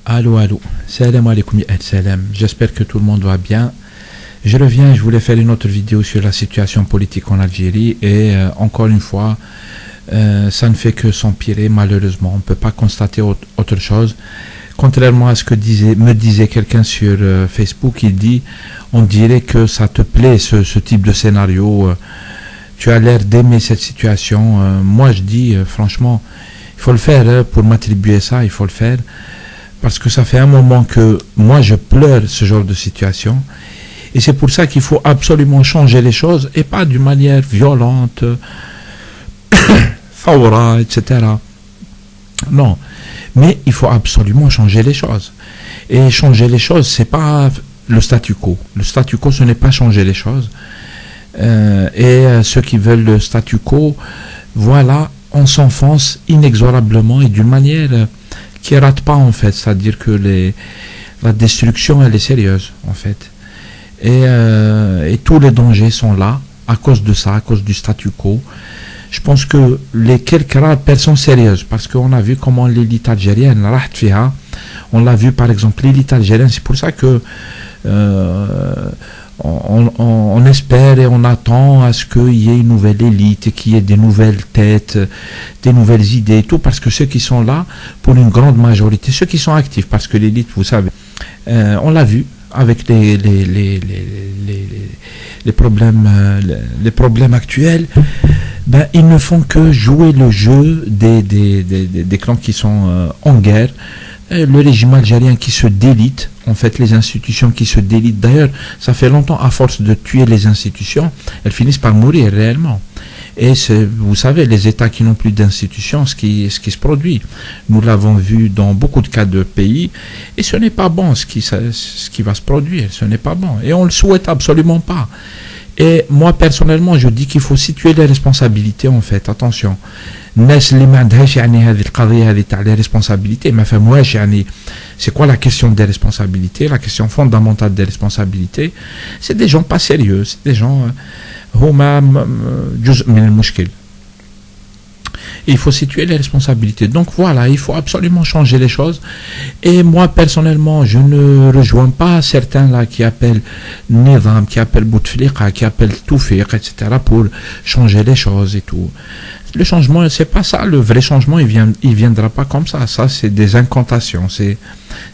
Allô, allô. Salam alaikum ya salam. J'espère que tout le monde va bien. Je reviens, je voulais faire une autre vidéo sur la situation politique en Algérie et encore une fois, ça ne fait que s'empirer malheureusement. On ne peut pas constater autre chose. Contrairement à ce que me disait quelqu'un sur Facebook, il dit, on dirait que ça te plaît ce type de scénario. Tu as l'air d'aimer cette situation. Moi je dis franchement, il faut le faire pour m'attribuer ça, il faut le faire. Parce que ça fait un moment que moi je pleure ce genre de situation. Et c'est pour ça qu'il faut absolument changer les choses et pas d'une manière violente, fawra, etc. Non. Mais il faut absolument changer les choses. Et changer les choses, c'est pas le statu quo. Le statu quo, ce n'est pas changer les choses. Et ceux qui veulent le statu quo, voilà, on s'enfonce inexorablement et d'une manière qui rate pas en fait, c'est-à-dire que la destruction elle est sérieuse en fait, et tous les dangers sont là à cause de ça, à cause du statu quo. Je pense que les quelques rares personnes sérieuses, parce qu'on a vu comment l'élite algérienne on l'a vu par exemple l'élite algérienne, c'est pour ça que on espère et on attend à ce qu'il y ait une nouvelle élite, qu'il y ait des nouvelles têtes, des nouvelles idées et tout, parce que ceux qui sont là, pour une grande majorité, ceux qui sont actifs, parce que l'élite, vous savez, on l'a vu avec les problèmes actuels, ben, ils ne font que jouer le jeu des clans qui sont en guerre. Le régime algérien qui se délite, en fait les institutions qui se délitent, d'ailleurs ça fait longtemps, à force de tuer les institutions, elles finissent par mourir réellement. Et vous savez, les États qui n'ont plus d'institutions, ce qui se produit, nous l'avons vu dans beaucoup de cas de pays, et ce n'est pas bon ce qui va se produire, ce n'est pas bon, et on ne le souhaite absolument pas. Et moi personnellement je dis qu'il faut situer les responsabilités en fait, attention. الناس اللي ما عندهاش يعني هذه القضيه هذه تاع les responsabilités ما فهموهاش يعني c'est quoi la question des responsabilités, la question fondamentale des responsabilités, c'est des gens pas sérieux, c'est des gens هما جزء من المشكل. Il faut situer les responsabilités. Donc voilà, il faut absolument changer les choses. Et moi, personnellement, je ne rejoins pas certains là qui appellent Nizam, qui appellent Bouteflika, qui appellent Toufiq, etc. pour changer les choses et tout. Le changement, c'est pas ça. Le vrai changement, il viendra pas comme ça. Ça, c'est des incantations, c'est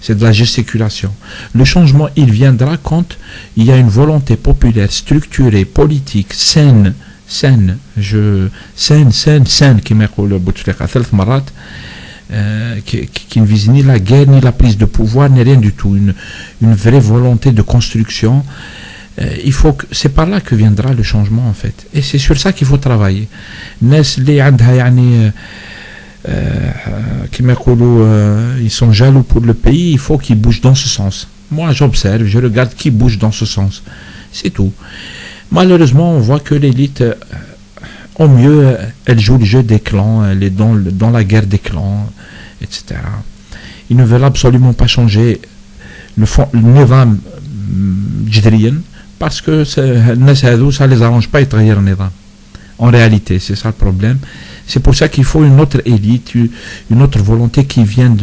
de la gesticulation. Le changement, il viendra quand il y a une volonté populaire, structurée, politique, saine, qui m'a dit Bouteflika 3 مرات, qui ne vise ni la guerre, ni la prise de pouvoir, ni rien du tout. Une vraie volonté de construction. C'est par là que viendra le changement en fait. Et c'est sur ça qu'il faut travailler. Ils sont jaloux pour le pays, il faut qu'ils bougent dans ce sens. Moi j'observe, je regarde qui bouge dans ce sens. C'est tout. Malheureusement, on voit que l'élite, au mieux, elle joue le jeu des clans, elle est dans la guerre des clans, etc. Ils ne veulent absolument pas changer le nizam jidriyan, parce que ça ne les arrange pas de le nizam. En réalité, c'est ça le problème. C'est pour ça qu'il faut une autre élite, une autre volonté qui vient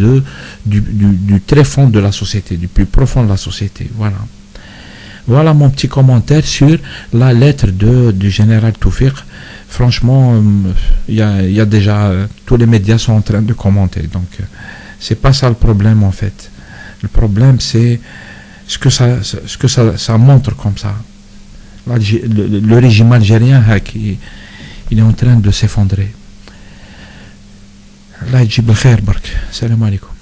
du très fond de la société, du plus profond de la société. Voilà. Voilà mon petit commentaire sur la lettre du général Toufiq. Franchement, il y a déjà tous les médias sont en train de commenter. Donc, c'est pas ça le problème en fait. Le problème, c'est ce que ça montre comme ça. Le régime algérien, il est en train de s'effondrer. Allah yjib al khair bark. Salam alaikum.